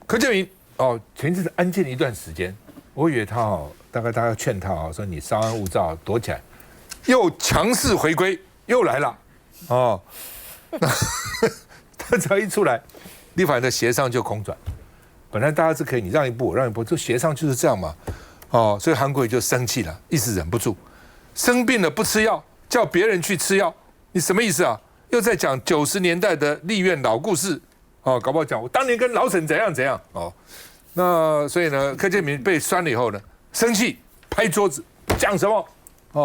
柯建铭前一阵子安静了一段时间，我以为他大概要劝他说你稍安勿躁，躲起来，又强势回归，又来了他只要一出来，立法院的协商就空转。本来大家是可以你让一步我让一步，这协商就是这样嘛。所以韩国瑜就生气了，一时忍不住，生病了不吃药，叫别人去吃药，你什么意思啊？又在讲90年代的立院老故事搞不好讲我当年跟老沈怎样怎样那所以呢，柯建铭被酸了以后呢，生气拍桌子，讲什么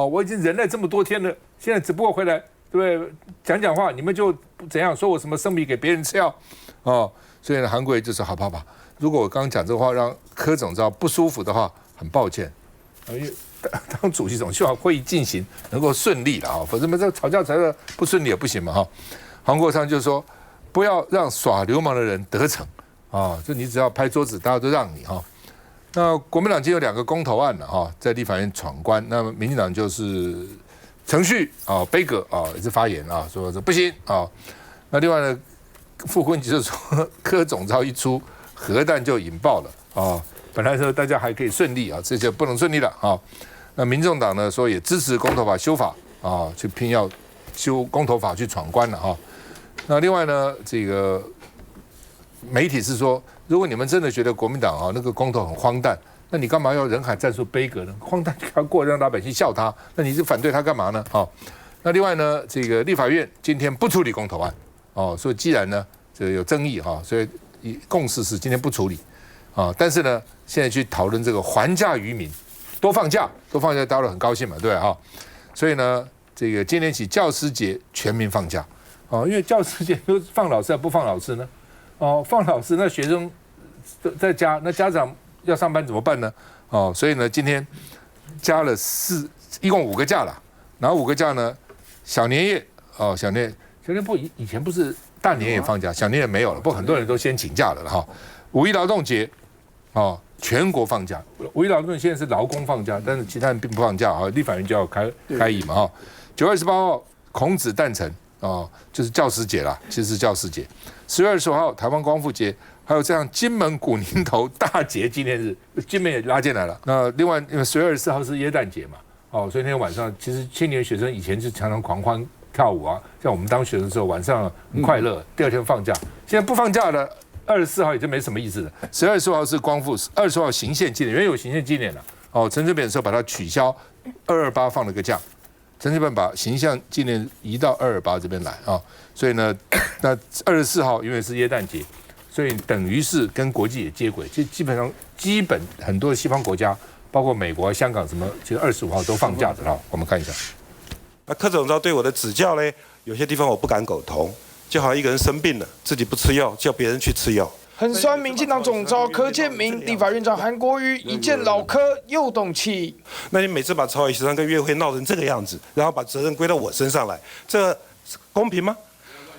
我已经忍耐这么多天了，现在只不过回来对不对讲话，你们就怎样说我什么生米给别人吃药所以呢，韩国瑜就是好，如果我刚刚讲这话让柯总召不舒服的话，很抱歉，因为当主席总希望会议进行能够顺利了否则这吵架不顺利也不行嘛黄国昌就说不要让耍流氓的人得逞就你只要拍桌子，大家都让你那国民党今天有2个公投案了在立法院闯关，那么民进党就是程序杯葛也是发言说这不行那另外呢，傅昆萁就说柯总召一出，核弹就引爆了本来说大家还可以顺利这就不能顺利了那民众党呢说也支持公投法修法去拼要修公投法去闯关了那另外呢，这个媒体是说，如果你们真的觉得国民党那个公投很荒诞，那你干嘛要人海战术杯葛呢？荒诞要过让老百姓笑他，那你是反对他干嘛呢？那另外呢，这个立法院今天不处理公投案所以既然呢这个有争议所以共识是今天不处理但是呢，现在去讨论这个还价于民，多放假，大家都很高兴嘛，对吧所以呢，这个今年起教师节全民放假因为教师节都放老师还不放老师呢放老师那学生在家，那家长要上班怎么办呢所以呢，今天加了一共5个假了，然后5个假呢，小年夜小年不以前不是大年夜放假，小年夜没有了，不过很多人都先请假了五一劳动节全国放假，五一劳动节现在是劳工放假，但是其他人并不放假立法院就要开议嘛9月28号孔子诞辰就是教师节啦，其实是教师节。10月25号台湾光复节，还有这样金门古宁头大节纪念日，金门也拉进来了。那另外因为10月24号是耶诞节嘛所以那天晚上其实青年学生以前是常常狂欢跳舞像我们当学生的时候晚上很快乐，第2天放假，现在不放假了。24号已经没什么意思了。10月25号是光复，25号行宪纪念，原有行宪纪念了陈水扁的时候把它取消，228放了个假。陈水扁把形象纪念移到228这边来所以呢，那24号因为是耶诞节，所以等于是跟国际也接轨，就基本很多的西方国家，包括美国、香港什么，其实25号都放假的我们看一下。柯总召对我的指教呢，有些地方我不敢苟同，就好像一个人生病了，自己不吃药，叫别人去吃药。很酸民进党总召柯建铭，立法院长韩国瑜一见老柯又动气。那你每次把朝野协商跟约会闹成这个样子，然后把责任归到我身上来，这公平吗？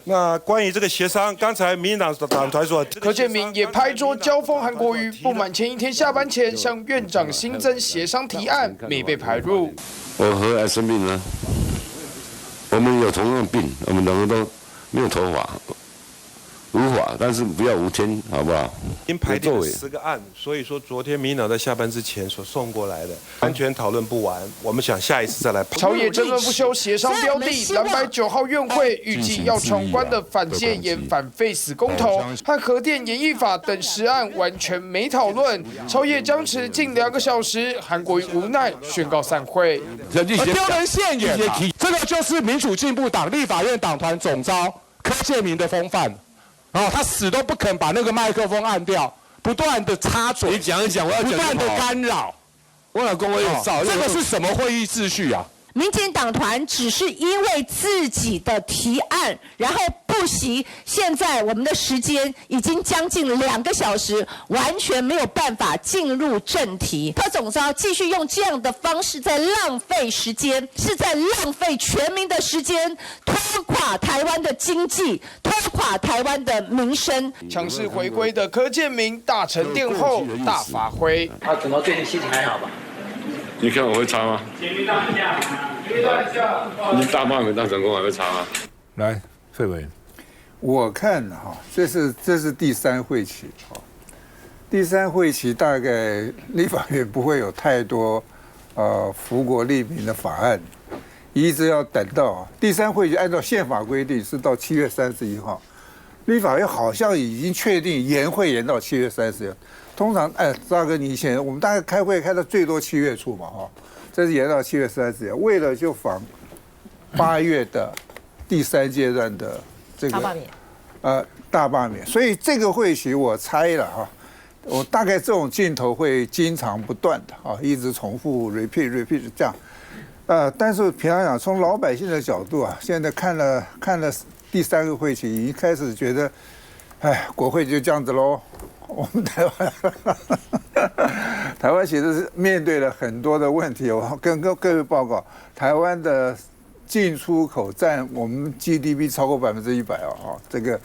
那关于这个协商，刚才民进党党团说，柯建铭也拍桌交锋韩国瑜，不满前一天下班前向院长新增协商提案没被排入。我何来生病呢？我们有同样的病，我们两个都没有头发。无法，但是不要无天，好不好？已经排定了10个案，所以说昨天民进党在下班之前所送过来的，完全讨论不完。我们想下一次再来。朝野争论不休，协商标的蓝白9号院会预计要闯关的反戒严、反废死公投和核电演绎法等10案完全没讨论，朝野僵持近2个小时，韩国瑜无奈宣告散会。丢人现眼嘛，这个就是民主进步党立法院党团总召柯建铭的风范。他死都不肯把那个麦克风按掉，不断的插嘴，你讲一讲，我要不断的干扰。我老公我也造，这个是什么会议秩序啊？民进党团只是因为自己的提案，然后不惜现在我们的时间已经将近2个小时，完全没有办法进入正题。柯总召继续用这样的方式在浪费时间，是在浪费全民的时间，拖垮台湾的经济，拖垮台湾的民生。强势回归的柯建铭大沉淀后大发挥。总召最近心情还好吧？你看我会差吗？你大骂没当成功还会差吗？来，费委员，我看这是第3会期第三会期大概立法院不会有太多福国利民的法案，一直要等到第三会期按照宪法规定是到7月31号，立法院好像已经确定延到7月30号。通常大哥你以前我们大概开会开到最多7月初嘛这是延到7月30号，为了就防8月的第3阶段的这个大罢免，所以这个会期我猜了我大概这种镜头会经常不断的一直重复 repeat 这样，但是平常讲从老百姓的角度现在看了第3个会期，已经开始觉得，国会就这样子喽。我们台湾其实是面对了很多的问题，我跟各位报告，台湾的进出口占我们 GDP 超过100%这个。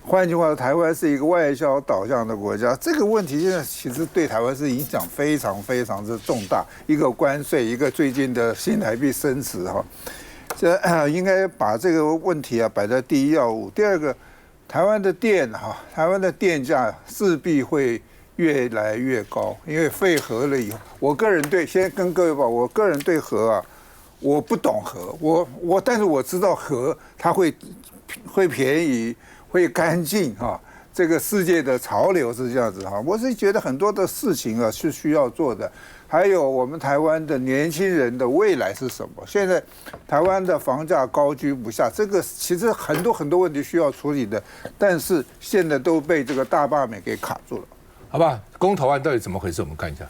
换句话说，台湾是一个外销导向的国家，这个问题现在其实对台湾是影响非常非常之重大。一个关税，一个最近的新台币升值这应该把这个问题摆在第一要务。第二个，台湾的电价势必会越来越高，因为废核了以后，我个人对先跟各位报，我个人对核我不懂核，但是我知道核它会便宜。会干净这个世界的潮流是这样子我是觉得很多的事情是需要做的，还有我们台湾的年轻人的未来是什么？现在台湾的房价高居不下，这个其实很多问题需要处理的，但是现在都被这个大罢免给卡住了。好吧，公投案到底怎么回事？我们看一下。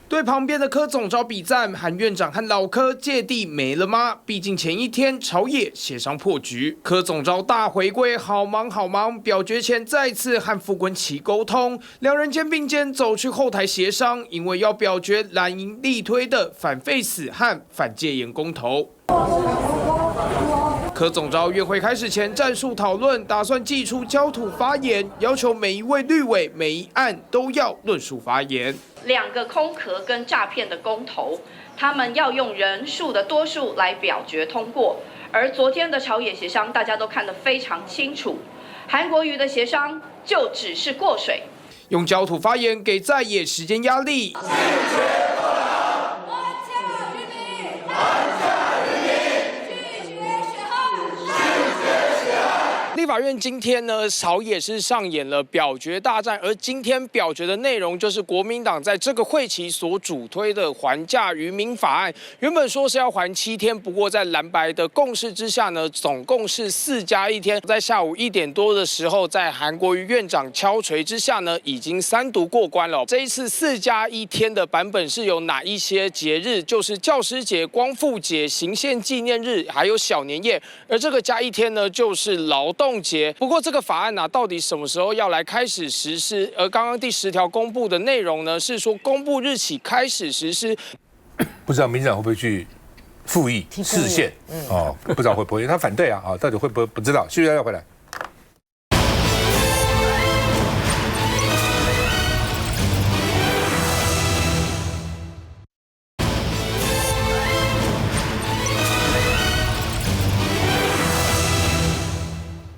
对旁边的柯总召比战，韩院长和老柯芥蒂没了吗？毕竟前一天朝野协商破局，柯总召大回归，好忙，表决前再次和傅昆萁沟通，两人肩并肩走去后台协商，因为要表决蓝营力推的反废死和反戒严公投。柯总召院会开始前战术讨论，打算祭出焦土发言，要求每一位绿委每一案都要论述发言。2个空壳跟诈骗的公投，他们要用人数的多数来表决通过。而昨天的朝野协商，大家都看得非常清楚，韩国瑜的协商就只是过水，用焦土发言给在野时间压力。立法院今天呢，朝野是上演了表决大战，而今天表决的内容就是国民党在这个会期所主推的还价于民法案。原本说是要还7天，不过在蓝白的共识之下呢，总共是4+1天。在下午1点多的时候，在韩国瑜院长敲锤之下呢，已经3读过关了。这一次4+1天的版本是有哪一些节日？就是教师节、光复节、行宪纪念日，还有小年夜。而这个+1天呢，就是劳动节。不过这个法案到底什么时候要来开始实施？而刚刚第10条公布的内容呢，是说公布日起开始实施。不知道民进党会不会去复议释宪？不知道会不会，他反对到底会不会不知道。继续再回来。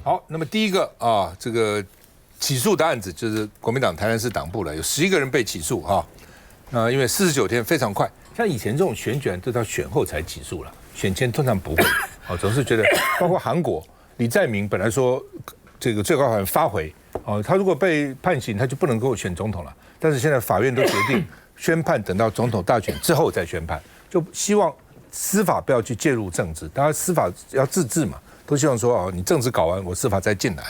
好，那么第一个这个起诉的案子就是国民党台南市党部了，有11个人被起诉因为49天非常快，像以前这种选举都到选后才起诉了，选前通常不会总是觉得，包括韩国李在明本来说这个最高法院发回他如果被判刑，他就不能够选总统了，但是现在法院都决定宣判，等到总统大选之后再宣判，就希望司法不要去介入政治，当然司法要自治嘛。都希望说你政治搞完，我司法再进来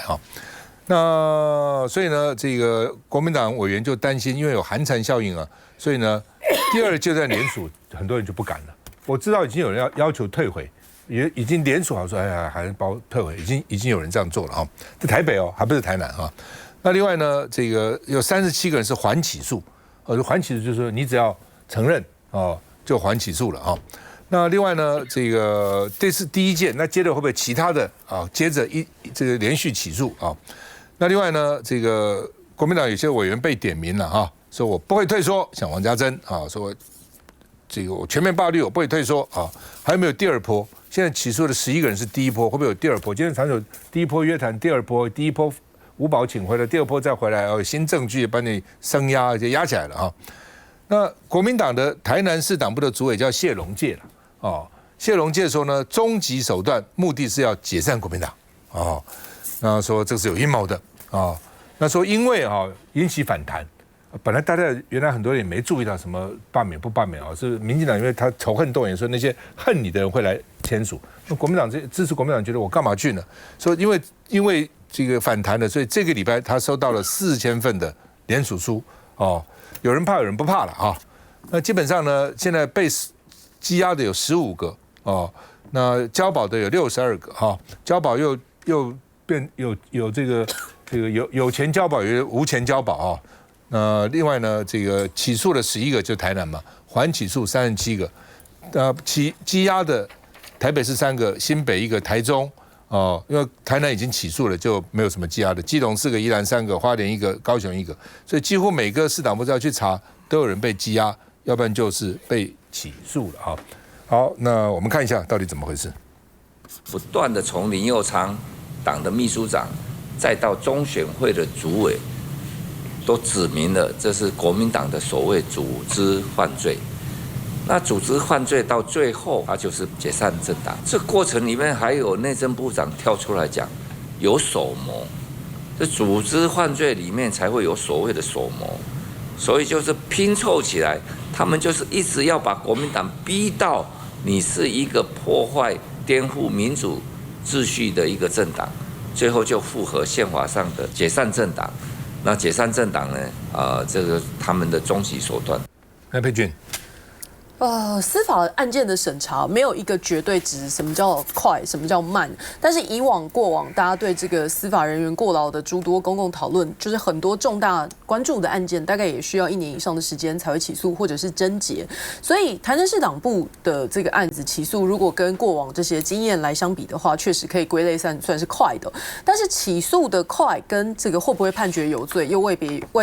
那所以呢，这个国民党委员就担心，因为有寒蝉效应所以呢，第2阶段联署，很多人就不敢了。我知道已经有人要求退回，也已经联署好说，还是包退回，已经有人这样做了在台北还不是台南那另外呢，这个有37个人是缓起诉，缓起诉就是说你只要承认就缓起诉了那另外呢，这个这是第1届，那接着会不会其他的接着这个连续起诉那另外呢，这个国民党有些委员被点名了说我不会退缩，像王家珍说这个我全面罢绿，我不会退缩还有没有第2波？现在起诉的11个人是第1波，会不会有第2波？今天常有第1波约谈，第2波，第1波吴宝请回来，第二波再回来，新证据把你声压就压起来了啊。那国民党的台南市党部的主委叫谢龙介了哦，谢龙介说呢，终极手段目的是要解散国民党哦，那说这是有阴谋的哦，那说因为引起反弹。本来大家原来很多人也没注意到什么罢免不罢免是民进党因为他仇恨动员，说那些恨你的人会来签署。那国民党支持国民党觉得我干嘛去呢？说因为这个反弹了，所以这个礼拜他收到了4000份的联署书哦，有人怕有人不怕了啊。那基本上呢，现在被羁押的有15个哦，那交保的有62个哈，交保又变有这个有钱交保，有无钱交保啊。另外呢，这个起诉了11个，就台南嘛，缓起诉37个，羁押的台北市3个，新北1个，台中哦，因为台南已经起诉了，就没有什么羁押的，基隆4个，宜兰3个，花莲1个，高雄1个，所以几乎每个市党部要去查，都有人被羁押，要不然就是被起诉了哈。好，那我们看一下到底怎么回事。不断的从林右昌党的秘书长，再到中选会的主委。都指明了这是国民党的所谓组织犯罪，那组织犯罪到最后，它就是解散政党。这过程里面还有内政部长跳出来讲有首谋，这组织犯罪里面才会有所谓的首谋，所以就是拼凑起来，他们就是一直要把国民党逼到你是一个破坏、颠覆民主秩序的一个政党，最后就符合宪法上的解散政党。那解散政党呢？这个他们的终极手段。来，佩君。司法案件的审查没有一个绝对值，什么叫快，什么叫慢？但是过往大家对这个司法人员过劳的诸多公共讨论，就是很多重大关注的案件，大概也需要1年以上的时间才会起诉或者是侦结。所以台南市党部的这个案子起诉，如果跟过往这些经验来相比的话，确实可以归类算是快的。但是起诉的快跟这个会不会判决有罪，又未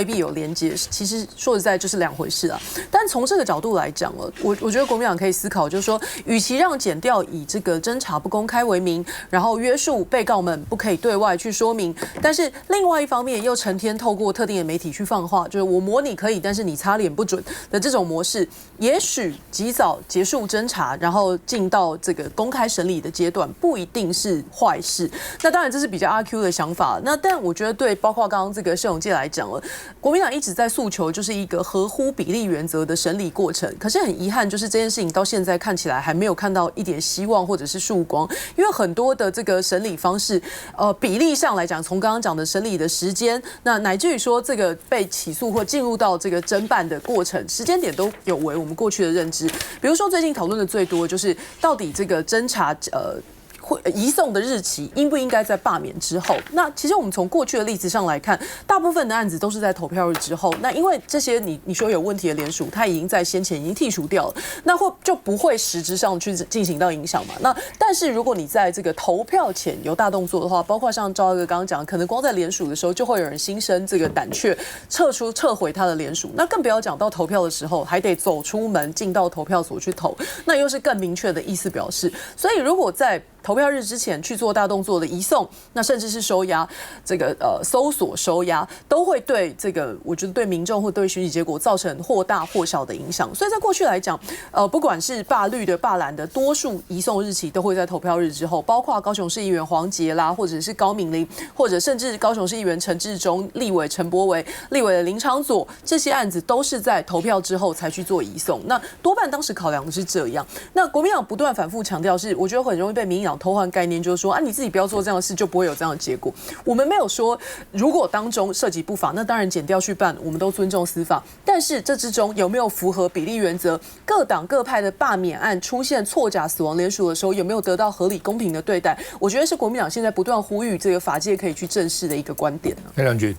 必有连结，其实说实在就是2回事啊。但从这个角度来讲了，我觉得国民党可以思考，就是说，与其让检调以这个侦查不公开为名，然后约束被告们不可以对外去说明，但是另外一方面又成天透过特定的媒体去放话，就是我模拟可以，但是你擦脸不准的这种模式，也许及早结束侦查，然后进到这个公开审理的阶段，不一定是坏事。那当然这是比较阿 Q 的想法。那但我觉得对，包括刚刚这个谢永介来讲了，国民党一直在诉求就是一个合乎比例原则的审理过程，可是很遗憾，就是这件事情到现在看起来还没有看到一点希望或者是曙光，因为很多的这个审理方式，比例上来讲，从刚刚讲的审理的时间，那乃至于说这个被起诉或进入到这个侦办的过程，时间点都有违我们过去的认知。比如说最近讨论的最多就是到底这个侦查移送的日期应不应该在罢免之后？那其实我们从过去的例子上来看，大部分的案子都是在投票日之后。那因为这些你说有问题的联署，它已经在先前已经剔除掉了，那就不会实质上去进行到影响嘛。那但是如果你在这个投票前有大动作的话，包括像赵大哥刚刚讲，可能光在联署的时候就会有人心生这个胆怯，撤回他的联署。那更不要讲到投票的时候，还得走出门进到投票所去投，那又是更明确的意思表示。所以如果在投票日之前去做大动作的移送，那甚至是收押，这个搜索收押，都会对这个我觉得对民众或对选举结果造成或大或小的影响。所以在过去来讲，不管是罢绿的、罢蓝的，多数移送日期都会在投票日之后，包括高雄市议员黄捷啦，或者是高敏玲，或者甚至高雄市议员陈志忠、立委陈柏惟、立委的林昶佐，这些案子都是在投票之后才去做移送。那多半当时考量的是这样。那国民党不断反复强调是，我觉得很容易被民进党偷换概念，就是说你自己不要做这样的事，就不会有这样的结果。我们没有说如果当中涉及不法，那当然检调去办，我们都尊重司法。但是这之中有没有符合比例原则？各党各派的罢免案出现错假死亡联署的时候，有没有得到合理公平的对待？我觉得是国民党现在不断呼吁这个法界可以去正视的一个观点。黑良君。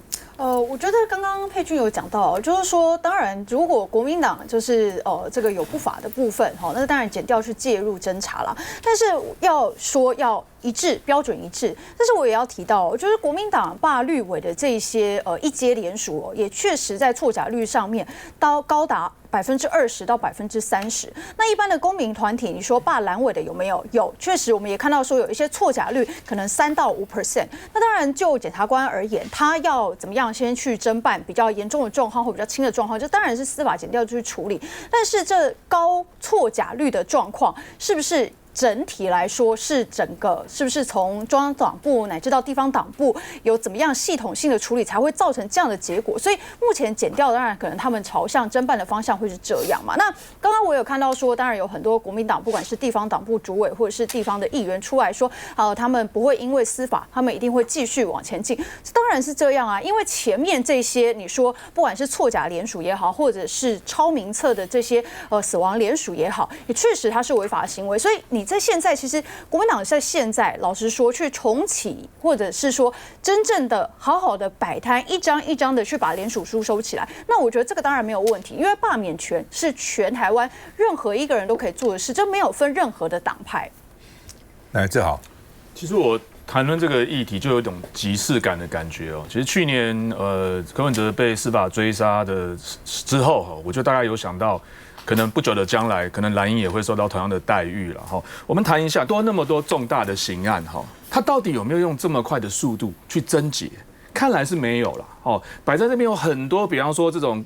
我觉得刚刚佩君有讲到，就是说，当然，如果国民党就是这个有不法的部分，那当然检调去介入侦查啦。但是要说要一致标准一致，但是我也要提到，就是国民党罢绿委的这些一阶联署也确实在错假率上面高达20%到30%。那一般的公民团体，你说罢蓝委的有没有？有，确实我们也看到说有一些错假率可能3到5%。那当然就检察官而言，他要怎么样先去侦办比较严重的状况或比较轻的状况，这当然是司法检调去处理。但是这高错假率的状况，是不是整体来说是是不是从中央党部乃至到地方党部有怎么样系统性的处理，才会造成这样的结果？所以目前检调当然可能他们朝向侦办的方向会是这样嘛。那刚刚我有看到说，当然有很多国民党不管是地方党部主委或者是地方的议员出来说，他们不会因为司法，他们一定会继续往前进。当然是这样啊，因为前面这些你说不管是错假联署也好，或者是超名册的这些死亡联署也好，也确实它是违法行为，所以你在现在其实国民党在现在老实说去重启，或者是说真正的好好的摆摊，一张一张的去把联署书收起来，那我觉得这个当然没有问题，因为罢免权是全台湾任何一个人都可以做的事，这没有分任何的党派。来，正好，其实我谈论这个议题就有一种即视感的感觉哦。其实去年柯文哲被司法追杀的之后，我就大概有想到，可能不久的将来，可能蓝营也会受到同样的待遇了哈。我们谈一下，那么多重大的刑案哈，他到底有没有用这么快的速度去侦结？看来是没有了哦。摆在这边有很多，比方说这种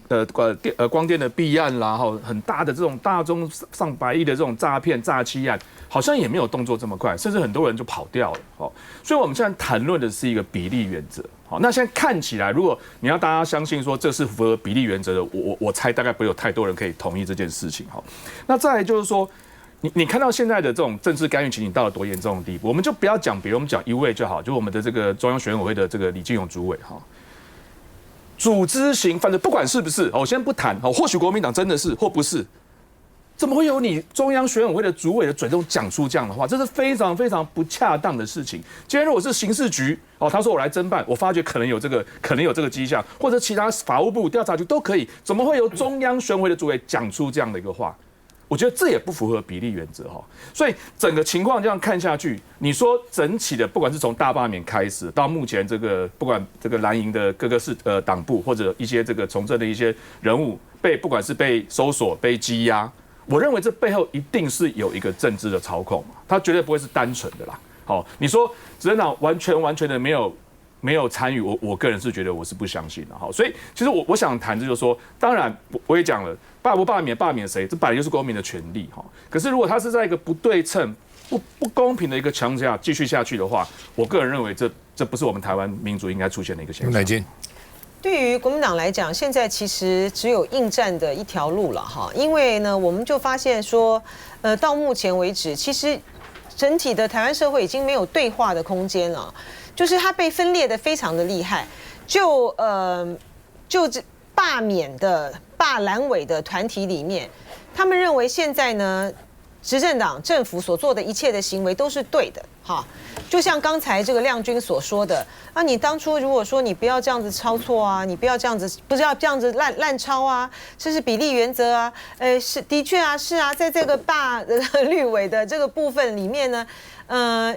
光电的弊案啦，哈，很大的这种大宗上百亿的这种诈骗诈欺案，好像也没有动作这么快，甚至很多人就跑掉了哦。所以我们现在谈论的是一个比例原则。好，那现在看起来，如果你要大家相信说这是符合比例原则的，我猜大概不会有太多人可以同意这件事情。好，那再来就是说，你看到现在的这种政治干预情形到了多严重的地步，我们就不要讲别人，我们讲一位就好，就我们的这个中央选委会的这个李进勇主委哈，组织型犯罪，不管是不是，我先不谈，或许国民党真的是或不是。怎么会有你中央选委会的主委的嘴中讲出这样的话？这是非常非常不恰当的事情。今天如果是刑事局他说我来侦办，我发觉可能有这个迹象，或者其他法务部调查局都可以，怎么会由中央选委会的主委讲出这样的一个话？我觉得这也不符合比例原则哈。所以整个情况这样看下去，你说整体的，不管是从大罢免开始到目前这个，不管这个蓝营的各个党部或者一些这个从政的一些人物不管是被搜索、被羁押。我认为这背后一定是有一个政治的操控，它绝对不会是单纯的啦。好，你说执政党完全的没有参与，我个人是觉得我是不相信的。好，所以其实我想谈的就是说，当然我也讲了，罢免谁，这本来就是公民的权利哈。可是如果他是在一个不对称、不公平的一个强度下继续下去的话，我个人认为这不是我们台湾民主应该出现的一个现象。对于国民党来讲，现在其实只有应战的一条路了哈，因为呢，我们就发现说，到目前为止，其实整体的台湾社会已经没有对话的空间了，就是它被分裂的非常的厉害，就罢免的罢蓝委的团体里面，他们认为现在呢，执政党政府所做的一切的行为都是对的哈。就像刚才这个亮君所说的啊，你当初如果说你不要这样子抄错啊，你不要这样子，不是要这样子滥抄啊，这是比例原则啊，是的确啊，是啊，在这个罢绿委的这个部分里面呢，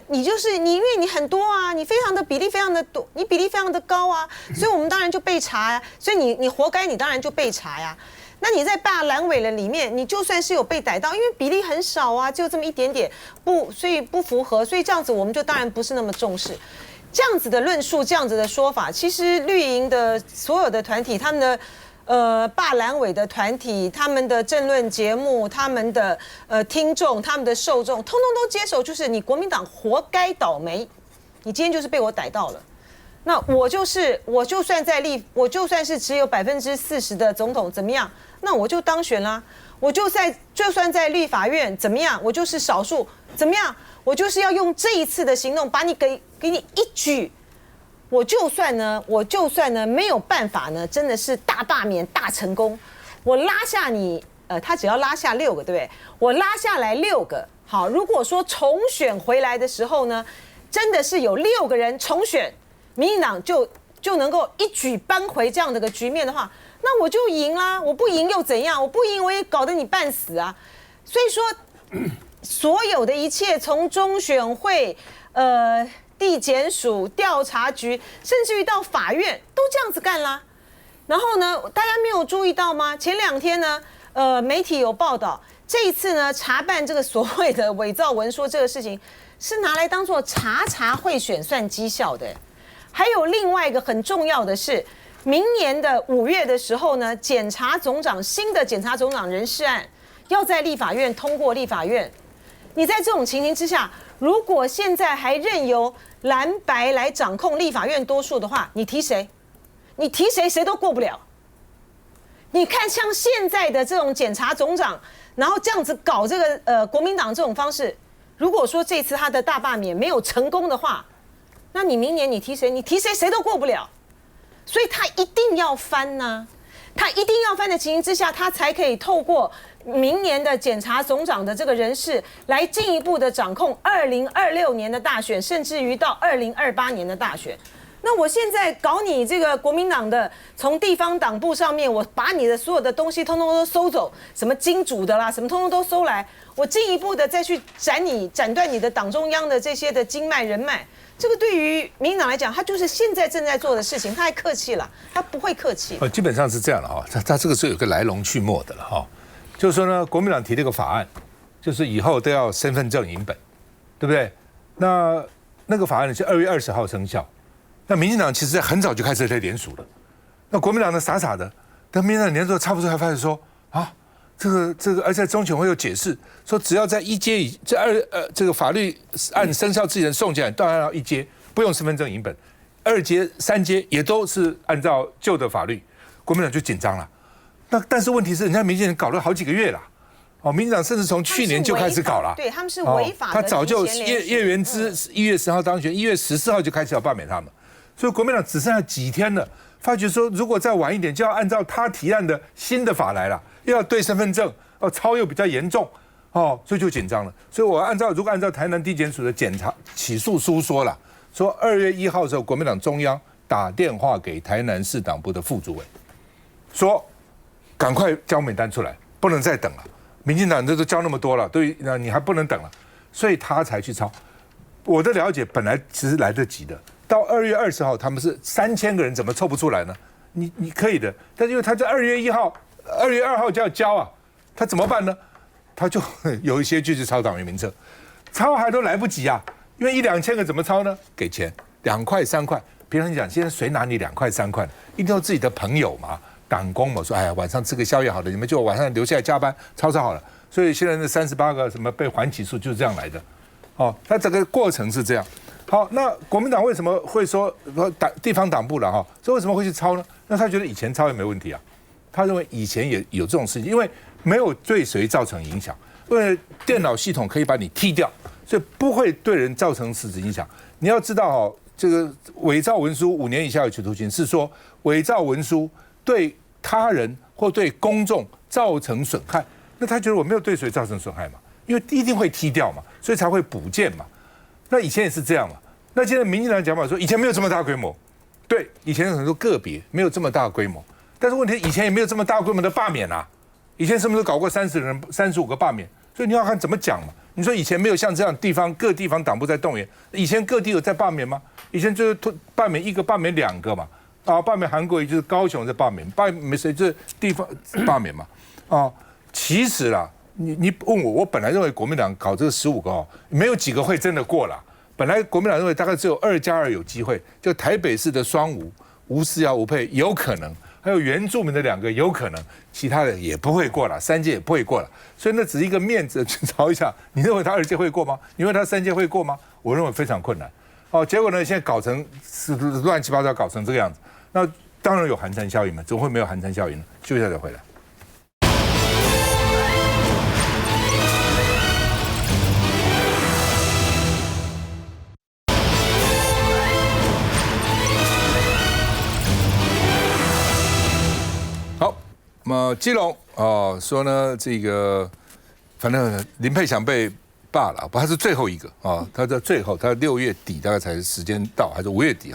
你就是你，因为你很多啊，你非常的比例非常的多，你比例非常的高啊，所以我们当然就被查呀，所以你活该，你当然就被查呀。那你在罢蓝委的里面，你就算是有被逮到，因为比例很少啊，就这么一点点，所以不符合，所以这样子我们就当然不是那么重视。这样子的论述，这样子的说法，其实绿营的所有的团体，他们的罢蓝委的团体，他们的政论节目，他们的听众，他们的受众，通通都接受，就是你国民党活该倒霉，你今天就是被我逮到了。那我就算是只有40%的总统怎么样？那我就当选啦。就算在立法院怎么样？我就是少数怎么样？我就是要用这一次的行动把你给你一举。我就算呢没有办法呢，真的是大罢免大成功，我拉下你他只要拉下6个，对不对？我拉下来6个。好，如果说重选回来的时候呢，真的是有6个人重选。民进党就能够一举扳回这样的个局面的话，那我就赢啦！我不赢又怎样？我不赢我也搞得你半死啊！所以说，所有的一切，从中选会、地检署、调查局，甚至于到法院，都这样子干啦。然后呢，大家没有注意到吗？前2天呢，媒体有报道，这一次呢，查办这个所谓的伪造文书这个事情，是拿来当做查贿选算绩效的。还有另外一个很重要的是，明年的5月的时候呢，新的检察总长人事案要在立法院通过立法院。你在这种情形之下，如果现在还任由蓝白来掌控立法院多数的话，你提谁？你提谁，谁都过不了。你看，像现在的这种检察总长，然后这样子搞这个国民党这种方式，如果说这次他的大罢免没有成功的话，那你明年你提谁？你提谁，谁都过不了。所以他一定要翻呐，他一定要翻的情形之下，他才可以透过明年的检察总长的这个人事，来进一步的掌控2026年的大选，甚至于到2028年的大选。那我现在搞你这个国民党的，从地方党部上面，我把你的所有的东西通通都收走，什么金主的啦，什么通通都收来，我进一步的再去斩断你的党中央的这些的经脉人脉。这个对于民进党来讲，他就是现在正在做的事情，他还客气了，他不会客气。基本上是这样的哈，他这个是有个来龙去脉的了哈。就是说呢，国民党提了一个法案，就是以后都要身份证影本，对不对？那个法案是2月20号生效。那民进党其实很早就开始在联署了。那国民党呢傻傻的，等民进党联署差不多才发现说啊，这个，而且中选会有解释说，只要在1阶这个法律按生效之前送进来，当然要1阶，不用身份证影本；2阶、3阶也都是按照旧的法律。国民党就紧张了。但是问题是，人家民进党搞了好几个月了。民进党甚至从去年就开始搞了。对，他们是违法的。他早就叶元之1月10号当选，1月14号就开始要罢免他们。所以国民党只剩下几天了，发觉说如果再晚一点，就要按照他提案的新的法来了，又要对身份证，抄又比较严重，所以就紧张了。所以我如果按照台南地检署的起诉书说了，说2月1号的时候，国民党中央打电话给台南市党部的副主委，说赶快交名单出来，不能再等了。民进党都交那么多了，你还不能等了，所以他才去抄。我的了解本来其实来得及的。到2月20号，他们是3000个人，怎么凑不出来呢？你可以的，但是因为他在2月1号、2月2号就要交啊，他怎么办呢？他就有一些就去抄党员名册，抄还都来不及啊，因为1、2千个怎么抄呢？给钱2块3块，别人讲现在谁拿你2块3块？一定要自己的朋友嘛，党工嘛，说哎呀晚上吃个宵夜好了，你们就晚上留下来加班抄好了。所以现在那38个什么被缓起诉就是这样来的，它整个过程是这样。好，那国民党为什么会说地方党部了哈？说为什么会去抄呢？那他觉得以前抄也没问题啊，他认为以前也有这种事情，因为没有对谁造成影响，因为电脑系统可以把你踢掉，所以不会对人造成实质影响。你要知道这个伪造文书5年以下有期徒刑，是说伪造文书对他人或对公众造成损害，那他觉得我没有对谁造成损害嘛，因为一定会踢掉嘛，所以才会补件嘛。那以前也是这样嘛。那现在民进党讲法说，以前没有这么大规模，对，以前有很多个别没有这么大规模，但是问题以前也没有这么大规模的罢免啊，以前什么时候搞过35个罢免？所以你要看怎么讲嘛。你说以前没有像这样各地方党部在动员，以前各地有在罢免吗？以前就是罢免1个，罢免2个嘛，罢免韩国瑜就是高雄在罢免，罢免谁就是地方罢免嘛，其实啦，你问我本来认为国民党搞这个15个没有几个会真的过了。本来国民党认为大概只有2+2有机会，就台北市的双吴思瑶、吴沛有可能，还有原住民的2个有可能，其他的也不会过了，3届也不会过了，所以那只是一个面子去抄一下。你认为他2届会过吗？你认为他3届会过吗？我认为非常困难。结果呢，现在搞成是乱七八糟，搞成这个样子，那当然有寒蝉效应嘛，怎么会没有寒蝉效应呢？休息一下再回来。基隆说呢，这个反正林佩祥被罢了，他是最后一个他在最后，他6月底大概才时间到，还是5月底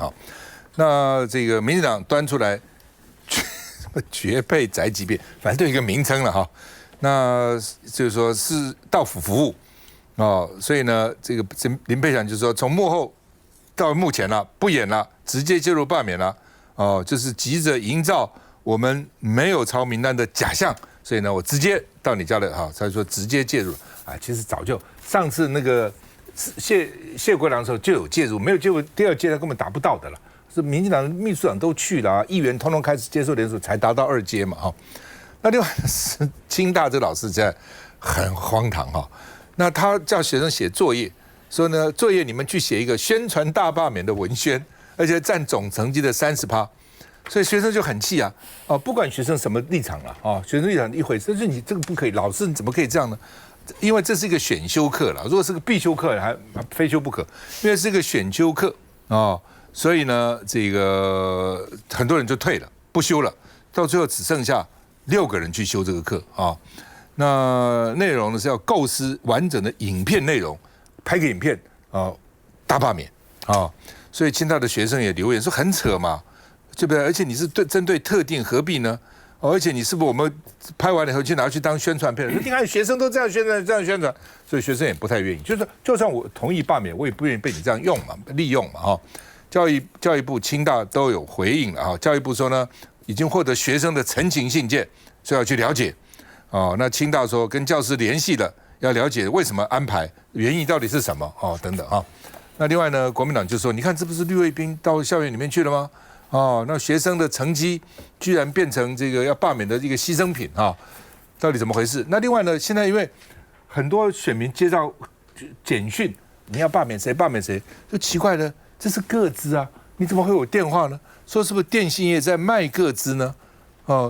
那这个民进党端出来绝配宅急便，反正就一个名称了那就是说是到府服务所以呢，这个林佩祥就说，从幕后到幕前了，不演了，直接介入罢免了，就是急着营造我们没有抄名单的假象，所以呢，我直接到你家了，他说直接介入其实早就上次那个谢国良的时候就有介入，没有介入第二阶段根本达不到的了。是民进党的秘书长都去了，议员通通开始接受联署，才达到2阶嘛，那另外是清大这老师在很荒唐那他叫学生写作业，说呢作业你们去写一个宣传大罢免的文宣，而且占总成绩的30%，所以学生就很气不管学生什么立场了学生立场一回事，但是你这个不可以，老师你怎么可以这样呢？因为这是一个选修课了，如果是个必修课还非修不可，因为是一个选修课所以呢，这个很多人就退了，不修了，到最后只剩下6个人去修这个课那内容呢是要构思完整的影片内容，拍个影片大罢免所以清大的学生也留言说很扯嘛，对不对？而且你是针对特定，何必呢？而且你是不是我们拍完了以后就拿去当宣传片？你看学生都这样宣传，这样宣传，所以学生也不太愿意。就是就算我同意罢免，我也不愿意被你这样用嘛，利用嘛教育部、清大都有回应了教育部说呢，已经获得学生的陈情信件，所以要去了解那清大说跟教师联系了，要了解为什么安排，原因到底是什么等等那另外呢，国民党就说，你看这不是绿卫兵到校园里面去了吗？那学生的成绩居然变成这个要罢免的一个牺牲品到底怎么回事？那另外呢，现在因为很多选民接到简讯，你要罢免谁罢免谁，就奇怪了，这是个资你怎么会有电话呢？说是不是电信业在卖个资呢？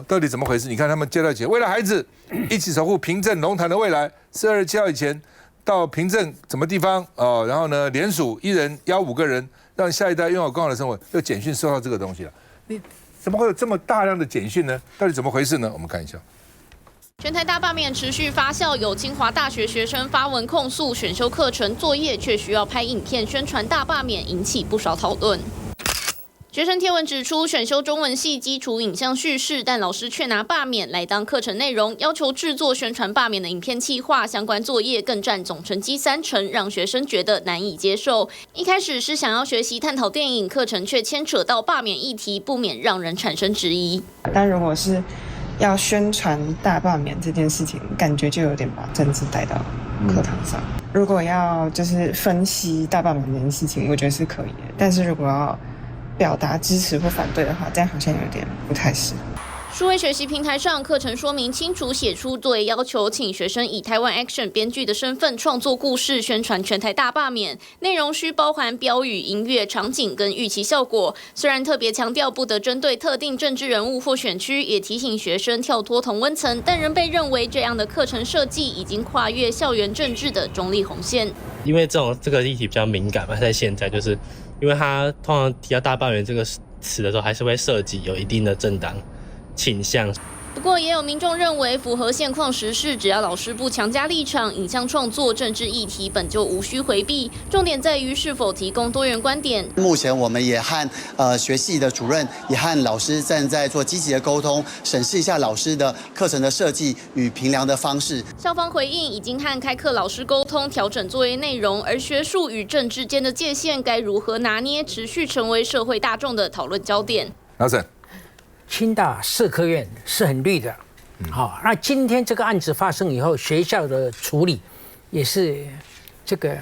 到底怎么回事？你看他们接到为了孩子一起守护平镇龙潭的未来，4月7号以前到平镇什么地方然后呢联署1人邀5个人，让下一代拥有更好的生活。这简讯收到这个东西了，你怎么会有这么大量的简讯呢？到底怎么回事呢？我们看一下。全台大罢免持续发酵，有清华大学学生发文控诉，选修课程作业却需要拍影片宣传大罢免，引起不少讨论。学生贴文指出，选修中文系基础影像叙事，但老师却拿罢免来当课程内容，要求制作宣传罢免的影片企划，相关作业更占总成绩30%，让学生觉得难以接受。一开始是想要学习探讨电影，课程却牵扯到罢免议题，不免让人产生质疑。但如果是要宣传大罢免这件事情，感觉就有点把政治带到课堂上。如果要就是分析大罢免这件事情，我觉得是可以的，但是如果要表达支持或反对的话，这样好像有点不太适合。数位学习平台上课程说明清楚写出作业要求，请学生以台湾 Action 编剧的身份创作故事，宣传全台大罢免，内容需包含标语、音乐、场景跟预期效果。虽然特别强调不得针对特定政治人物或选区，也提醒学生跳脱同温层，但仍被认为这样的课程设计已经跨越校园政治的中立红线。因为这个议题比较敏感嘛，在现在就是因为他通常提到大罢免这个词的时候，还是会涉及有一定的政党倾向。不过，也有民众认为，符合现况时事，只要老师不强加立场，影像创作、政治议题本就无需回避。重点在于是否提供多元观点。目前我们也和学系的主任，也和老师正在做积极的沟通，审视一下老师的课程的设计与评量的方式。校方回应，已经和开课老师沟通，调整作业内容，而学术与政治间的界限该如何拿捏，持续成为社会大众的讨论焦点。老沈。清大社科院是很绿的，那今天这个案子发生以后，学校的处理也是这个，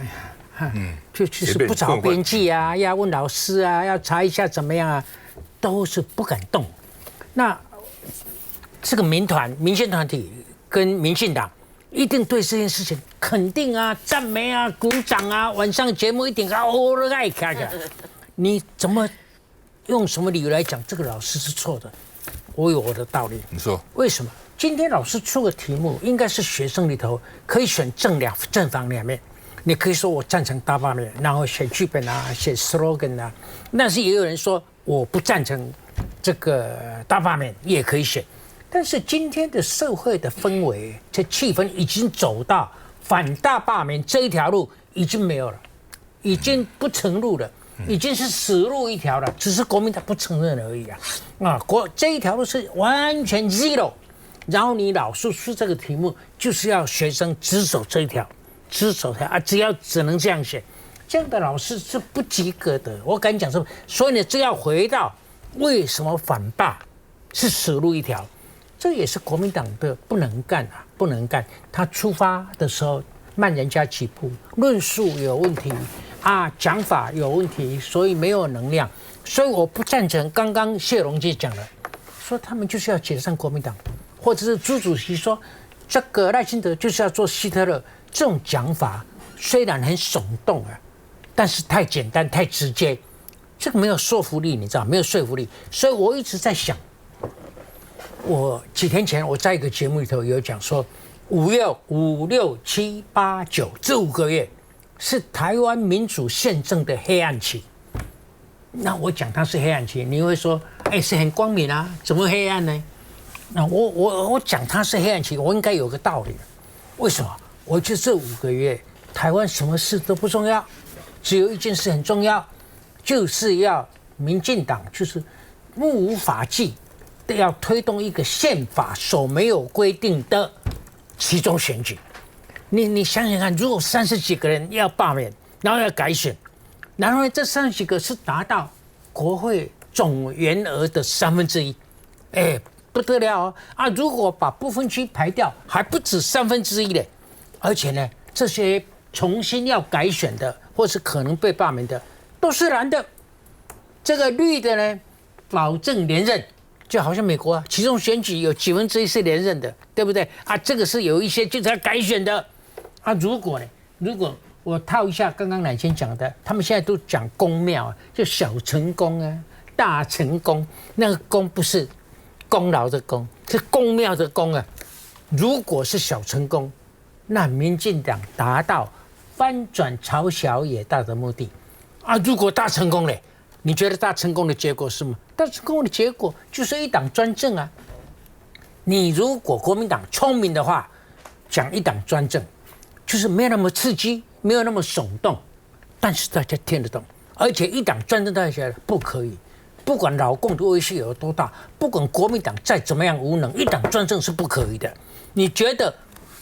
就是不找编辑啊，要问老师啊，要查一下怎么样啊，都是不敢动。那这个民间团体跟民进党一定对这件事情肯定啊、赞美啊、鼓掌啊，晚上节目一定爱看的，你怎么？用什么理由来讲这个老师是错的？我有我的道理。你说为什么？今天老师出个题目，应该是学生里头可以选正反两面。你可以说我赞成大罢免，然后写剧本啊，写 slogan 啊。但是也有人说我不赞成这个大罢免，也可以写。但是今天的社会的氛围，这气氛已经走到反大罢免这一条路已经没有了，已经不成路了。已经是死路一条了，只是国民党不承认而已这一条路是完全 zero， 然后你老师出这个题目，就是要学生只走这一条，只能这样写，这样的老师是不及格的。我敢讲说，所以呢，这要回到为什么反罢是死路一条，这也是国民党的不能干啊，不能干。他出发的时候慢人家几步，论述有问题啊，讲法有问题，所以没有能量。所以我不赞成刚刚谢龙介讲的，说他们就是要解散国民党，或者是朱主席说这个赖清德就是要做希特勒，这种讲法虽然很耸动啊，但是太简单太直接，这个没有说服力，你知道没有说服力。所以我一直在想，我几天前我在一个节目里头有讲说5月、5、6、7、8、9这5个月是台湾民主宪政的黑暗期。那我讲它是黑暗期，你会说，是很光明啊，怎么黑暗呢？那我讲它是黑暗期，我应该有个道理。为什么？我觉得这5个月，台湾什么事都不重要，只有一件事很重要，就是要民进党就是目无法纪的要推动一个宪法所没有规定的期中选举。你想想看，如果30几个人要罢免，然后要改选。然后呢，这30几个是达到国会总员额的1/3，不得了啊！如果把不分区排掉，还不止1/3嘞，而且呢，这些重新要改选的，或是可能被罢免的，都是蓝的。这个绿的呢，保证连任，就好像美国其中选举有1/2是连任的，对不对啊？这个是有一些就是要改选的啊。如果我套一下刚刚乃先讲的，他们现在都讲公庙啊，就小成功啊、大成功，那个功不是功劳的功，是公庙的功啊。如果是小成功，那民进党达到翻转朝小野大的目的啊。如果大成功嘞，你觉得大成功的结果是什么？大成功的结果就是一党专政啊。你如果国民党聪明的话，讲一党专政，就是没有那么刺激。没有那么耸动，但是大家听得懂，而且一党专政大家不可以，不管老共的威胁有多大，不管国民党再怎么样无能，一党专政是不可以的。你觉得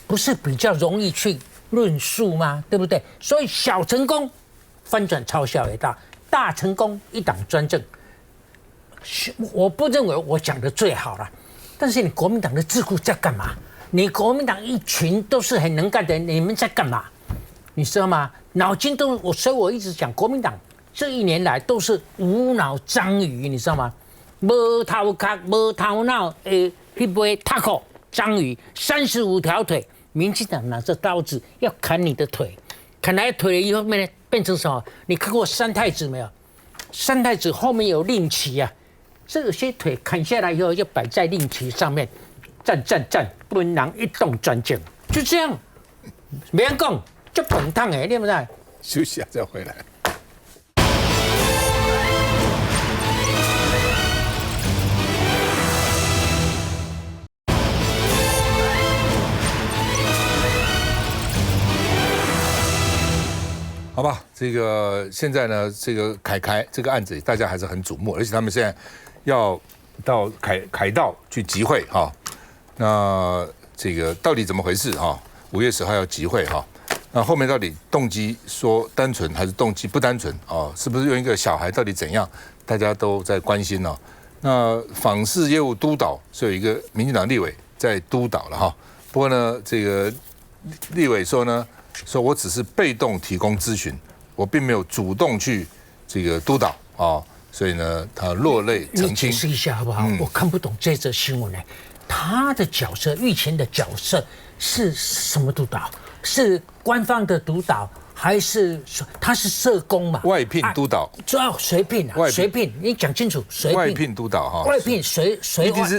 不是比较容易去论述吗？对不对？所以小成功翻转朝小野大，大成功一党专政。我不认为我讲的最好了，但是你国民党的智库在干嘛？你国民党一群都是很能干的人，你们在干嘛？你知道吗？脑筋都所以我一直讲，国民党这1年来都是无脑章鱼，你知道吗？没头壳、没头脑，去买塔口章鱼，35条腿，民进党拿着刀子要砍你的腿，砍来腿以后面呢变成什么？你看过三太子没有？三太子后面有令旗啊，这些腿砍下来以后就摆在令旗上面，战，本人一动专政，就这样，没人讲。就滚烫对不对？休息下再回来。好吧，这个现在呢，这个凯这个案子大家还是很瞩目，而且他们现在要到凯道去集会哈。那这个到底怎么回事哈？5月10号要集会哈。那后面到底动机说单纯还是动机不单纯哦？是不是用一个小孩到底怎样？大家都在关心哦。那访视业务督导是有一个民进党立委在督导了哈。不过呢，这个立委说呢，说我只是被动提供咨询，我并没有主动去这个督导哦。所以呢，他落泪澄清。你解释一下好不好？我看不懂这则新闻呢。他的角色，玉琴的角色是什么督导？是官方的督导，还是他是社工嘛？外聘督导，主要谁聘啊？谁聘？你讲清楚，谁聘？外聘督导哈？外聘谁？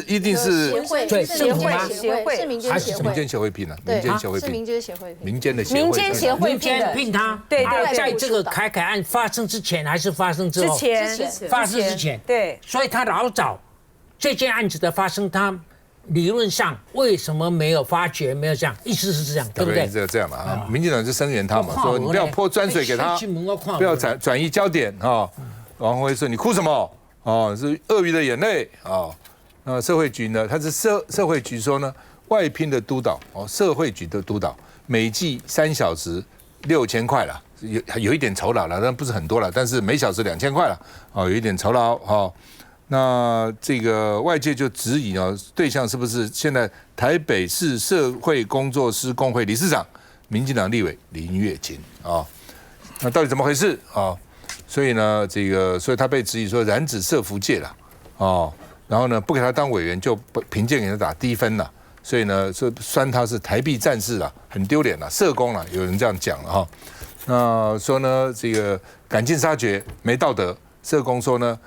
一定是对协会是民间协会，民间协会聘的，民间协会聘，民间协会聘，民间的协会，民间协会聘他。对，在这个凯案发生之前还是发生之后？发生之前。对，所以他老早这件案子的发生，他。理论上为什么没有发觉？没有这样，意思是这样，对不对？这样嘛啊！民进党就声援他嘛，说你不要泼砖水给他，不要转移焦点啊。王宏威说你哭什么？哦，是鳄鱼的眼泪啊。那社会局呢？他是社会局说呢，外聘的督导哦，社会局的督导每季3小时6000块了，有一点酬劳了，但不是很多了，但是每小时2000块了，有一点酬劳那这个外界就质疑对象是不是现在台北市社会工作师工会理事长、民进党立委林月琴那到底怎么回事所以呢，所以他被质疑说染指社福界了然后呢不给他当委员就评鉴给他打低分了，所以呢说酸他是台币战士了，很丢脸了，社工了，有人这样讲了那说呢赶尽杀绝没道德，社工说呢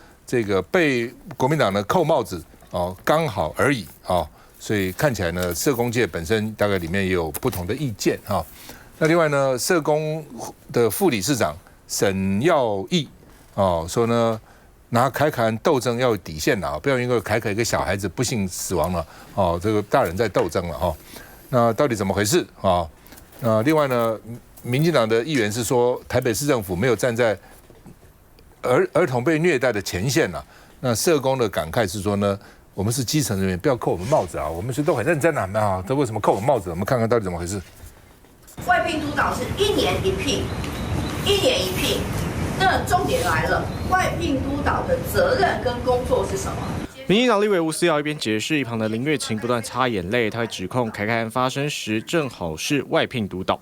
被国民党呢扣帽子刚好而已所以看起来呢社工界本身大概里面也有不同的意见那另外呢社工的副理事长沈耀义说呢拿凯凯案斗争要有底线不要因为凯凯一个小孩子不幸死亡了这个大人在斗争了那到底怎么回事另外呢民进党的议员是说台北市政府没有站在儿童被虐待的前线那社工的感慨是说呢，我们是基层人员，不要扣我们帽子我们是都很认真这为什么扣我们帽子？我们看看到底怎么回事。外聘督导是1年1聘，1年1聘。那重点来了，外聘督导的责任跟工作是什么？民进党立委吴思瑶一边解释，一旁的林月琴不断擦眼泪，他会指控凯凯案发生时正好是外聘督导。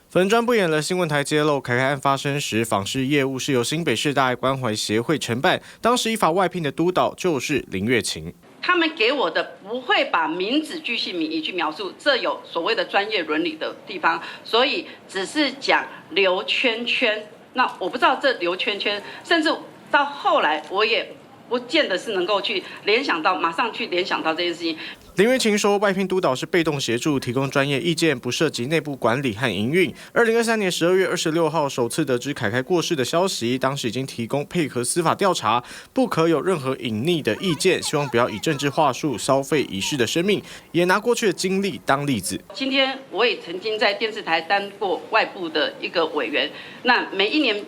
粉专不演了，新闻台揭露凯凯案发生时，访视业务是由新北市大爱关怀协会承办，当时依法外聘的督导就是林月琴。他们给我的不会把名字据姓名一句描述，这有所谓的专业伦理的地方，所以只是讲刘圈圈。那我不知道这刘圈圈，甚至到后来我也不见得是能够去联想到，马上去联想到这件事情。林月琴说，外聘督导是被动协助，提供专业意见，不涉及内部管理和营运。2023年12月26号首次得知凯凯过世的消息，当时已经提供配合司法调查，不可有任何隐匿的意见，希望不要以政治话术消费已逝的生命，也拿过去的经历当例子。今天我也曾经在电视台当过外部的一个委员，那每一年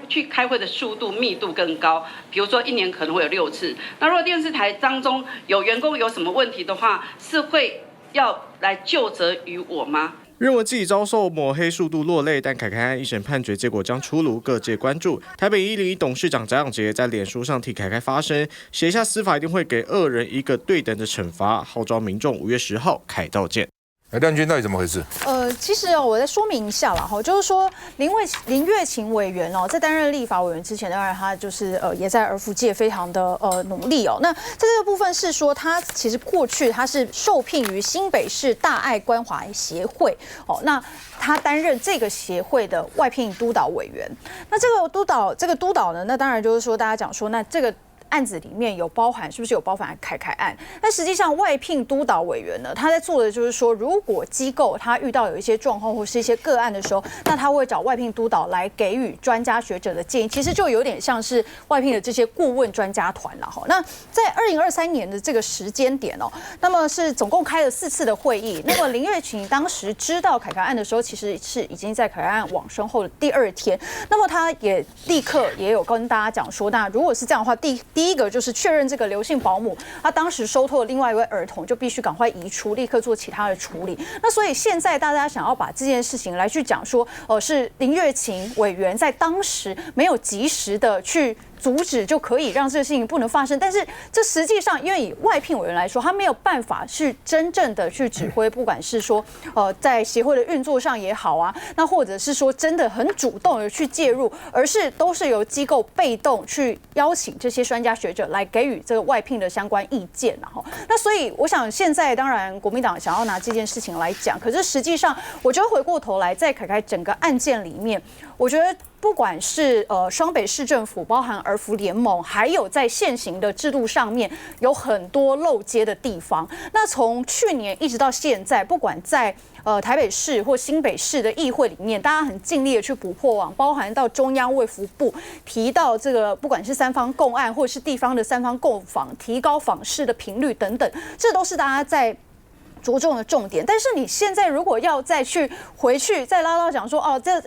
去开会的速度密度更高，比如说1年可能会有6次。那如果电视台当中有员工有什么问题的话，是会要来究责于我吗？认为自己遭受抹黑，数度落泪，但凯凯案一审判决结果将出炉，各界关注。台北101董事长翟永杰在脸书上替凯凯发声，写下司法一定会给恶人一个对等的惩罚，号召民众5月10号凯道见。亮君到底怎么回事？其实我再说明一下啦，就是说林月琴委员在担任立法委员之前，当然他就是也在儿福界非常的努力那在这个部分是说，他其实过去他是受聘于新北市大爱关怀协会那他担任这个协会的外聘督导委员。那这个督导呢，那当然就是说大家讲说，那这个案子里面有包含，是不是有包含凯凯案？但实际上外聘督导委员呢，他在做的就是说，如果机构他遇到有一些状况或是一些个案的时候，那他会找外聘督导来给予专家学者的建议，其实就有点像是外聘的这些顾问专家团了哈。那在2023年的这个时间点那么是总共开了4次的会议。那么林月琴当时知道凯凯案的时候，其实是已经在凯凯案往生后的第2天。那么他也立刻也有跟大家讲说，那如果是这样的话，第一个就是确认这个刘姓保姆，他当时收托另外一位儿童，就必须赶快移除，立刻做其他的处理。那所以现在大家想要把这件事情来去讲说，是林月琴委员在当时没有及时的去阻止，就可以让这个事情不能发生。但是这实际上，因为以外聘委员来说，他没有办法去真正的去指挥，不管是说在协会的运作上也好那或者是说真的很主动的去介入，而是都是由机构被动去邀请这些专家学者来给予这个外聘的相关意见那所以我想现在当然国民党想要拿这件事情来讲，可是实际上我觉得回过头来在凯凯整个案件里面，我觉得不管是双北市政府，包含儿福联盟，还有在现行的制度上面有很多漏接的地方。那从去年一直到现在，不管在台北市或新北市的议会里面，大家很尽力的去补破网，包含到中央卫福部提到这个，不管是3方共案，或是地方的3方共访，提高访视的频率等等，这都是大家在着重的重点。但是你现在如果要再回去再拉到讲说，哦，这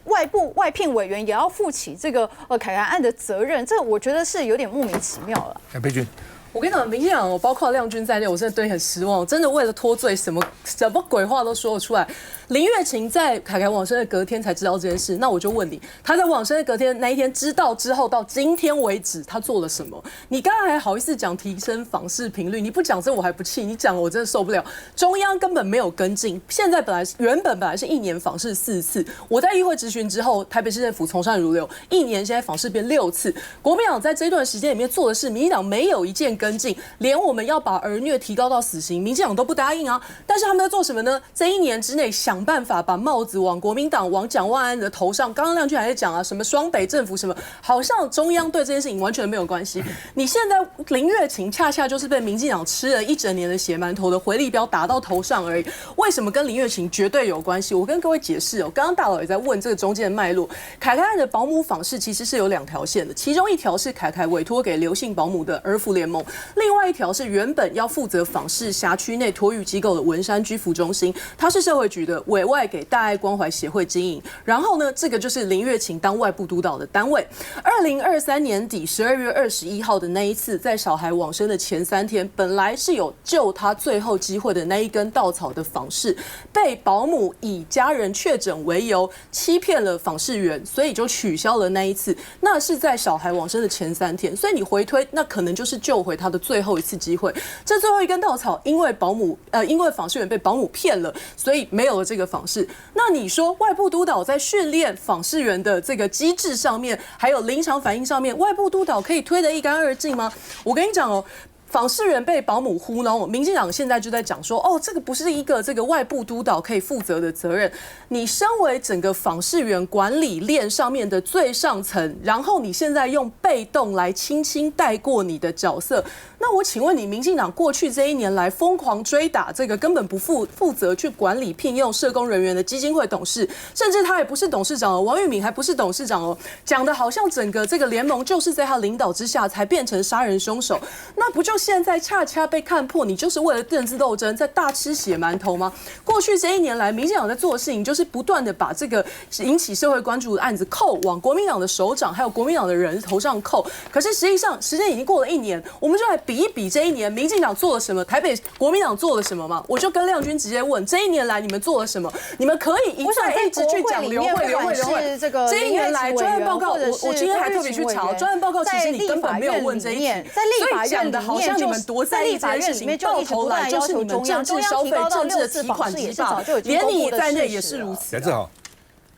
外聘委员也要负起这个凯凯案的责任，这我觉得是有点莫名其妙了。佩君。我跟你讲，民进党，包括亮君在内，我真的对你很失望。真的为了脱罪，什么鬼话都说得出来。林月琴在凯凯往生的隔天才知道这件事，那我就问你，他在往生的隔天那一天知道之后，到今天为止，他做了什么？你刚刚还好意思讲提升访视频率，你不讲这我还不气，你讲我真的受不了。中央根本没有跟进，现在原本是1年访视4次，我在议会质询之后，台北市政府从善如流，1年现在访视变6次。国民党在这段时间里面做的事，民进党没有一件跟进，连我们要把儿虐提高到死刑，民进党都不答应啊。但是他们在做什么呢？这1年之内想办法把帽子往国民党、往蒋万安的头上。刚刚亮君还在讲啊，什么双北政府什么，好像中央对这件事情完全没有关系。你现在林月琴恰恰就是被民进党吃了1整年的血馒头的回力镖打到头上而已。为什么跟林月琴绝对有关系？我跟各位解释哦，刚刚大佬也在问这个中间的脉络。凯凯案的保姆访视其实是有2条线的，其中1条是凯凯委托给刘姓保姆的儿福联盟，另外1条是原本要负责访视辖区内托育机构的文山居服中心，它是社会局的，委外给大爱关怀协会经营。然后呢，这个就是林月琴当外部督导的单位。2023年底12月21号的那一次，在小孩往生的前3天，本来是有救他最后机会的那一根稻草的访视，被保姆以家人确诊为由欺骗了访视员，所以就取消了那一次。那是在小孩往生的前3天，所以你回推，那可能就是救回他的最后一次机会。这最后一根稻草，因为访视员被保姆骗了，所以没有了这个访视。那你说外部督导在训练访视员的这个机制上面，还有临场反应上面，外部督导可以推得一干二净吗？我跟你讲哦。访视员被保姆糊弄，民进党现在就在讲说，哦，这个不是一个这个外部督导可以负责的责任。你身为整个访视员管理链上面的最上层，然后你现在用被动来轻轻带过你的角色，那我请问你，民进党过去这1年来疯狂追打这个根本不负责去管理聘用社工人员的基金会董事，甚至他也不是董事长哦，王玉敏还不是董事长哦，讲的好像整个这个联盟就是在他领导之下才变成杀人凶手，那不就现在恰恰被看破，你就是为了政治斗争在大吃血馒头吗？过去这1年来，民进党在做的事情就是不断的把这个引起社会关注的案子往国民党的首长还有国民党的人头上扣。可是实际上时间已经过了1年，我们就来比一比这1年民进党做了什么，台北国民党做了什么嘛？我就跟亮君直接问，这1年来你们做了什么？你们可以一直去讲流会。这1年来专案报告，我今天还特别去查专案报告，其实你根本没有问这一题，在立法院的好像你们多在意这件事情，到头来就是你们政治消费、政治的提款机吧，连你在内也是如此。正好。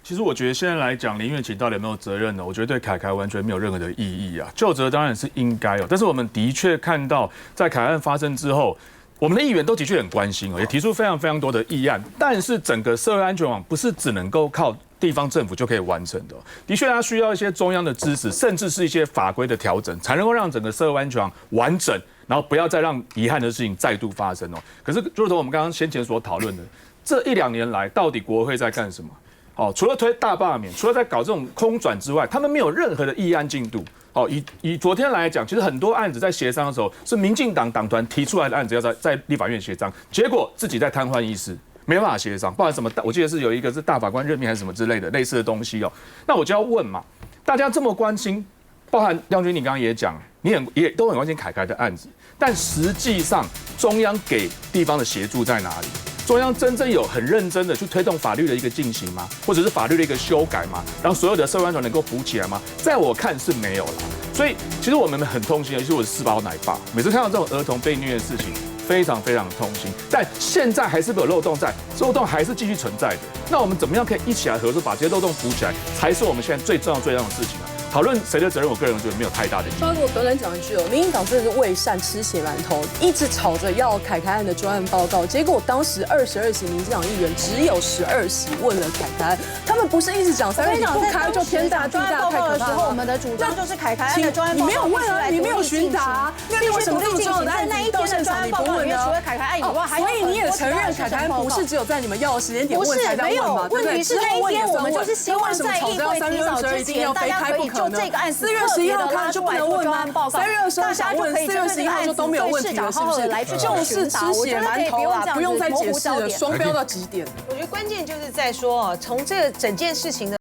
其实我觉得现在来讲，林月琴到底有没有责任呢？我觉得对凯凯完全没有任何的意义啊。究责当然是应该哦，但是我们的确看到，在凯案发生之后，我们的议员都的确很关心哦，也提出非常非常多的议案。但是整个社会安全网不是只能够靠地方政府就可以完成的，的确它需要一些中央的支持，甚至是一些法规的调整，才能够让整个社会安全网完整，然后不要再让遗憾的事情再度发生哦。可是，就如我们刚刚先前所讨论的，这1、2年来，到底国会在干什么？哦，除了推大罢免，除了在搞这种空转之外，他们没有任何的议案进度。哦，以昨天来讲，其实很多案子在协商的时候，是民进党党团提出来的案子，要在立法院协商，结果自己在瘫痪议事，没办法协商。包含什么？我记得是有一个是大法官任命还是什么之类的类似的东西哦。那我就要问嘛，大家这么关心，包含亮君你刚刚也讲，你也都很关心凯凯的案子，但实际上中央给地方的协助在哪里？中央真正有很认真的去推动法律的一个进行吗？或者是法律的一个修改吗？让所有的社会安全能够补起来吗？在我看是没有了。所以其实我们很痛心，尤其是我是4宝奶爸，每次看到这种儿童被虐的事情，非常非常痛心。但现在还是有漏洞在，漏洞还是继续存在的。那我们怎么样可以一起来合作，把这些漏洞补起来，才是我们现在最重要的事情啊！讨论谁的责任，我个人觉得没有太大的意义。抓我短短讲一句哦，民进党真的是为善吃血馒头，一直吵着要凯凯案的专案报告，结果当时22席民进党议员只有12席问了凯凯案，他们不是一直讲3月底不开就天大地大太可怕了。我们的主张就是凯凯案的专案报告，你没有问啊，你没有询答啊，那你为什么这么重要的案子到现场你不问呢？除了凯凯案以外，还有所以你也承认凯凯案不是只有在你们要的时间点问才在问嘛？问题是那一天我们就是希望在议会提早之前，大家可以就可能？这个案子4月11号看就不能问吗？3月22号想问，4月11号就都没有问题了，是不是？就是吃血馒头啦，不用再解释了，双标到极点。我觉得关键就是在说，从这整件事情的。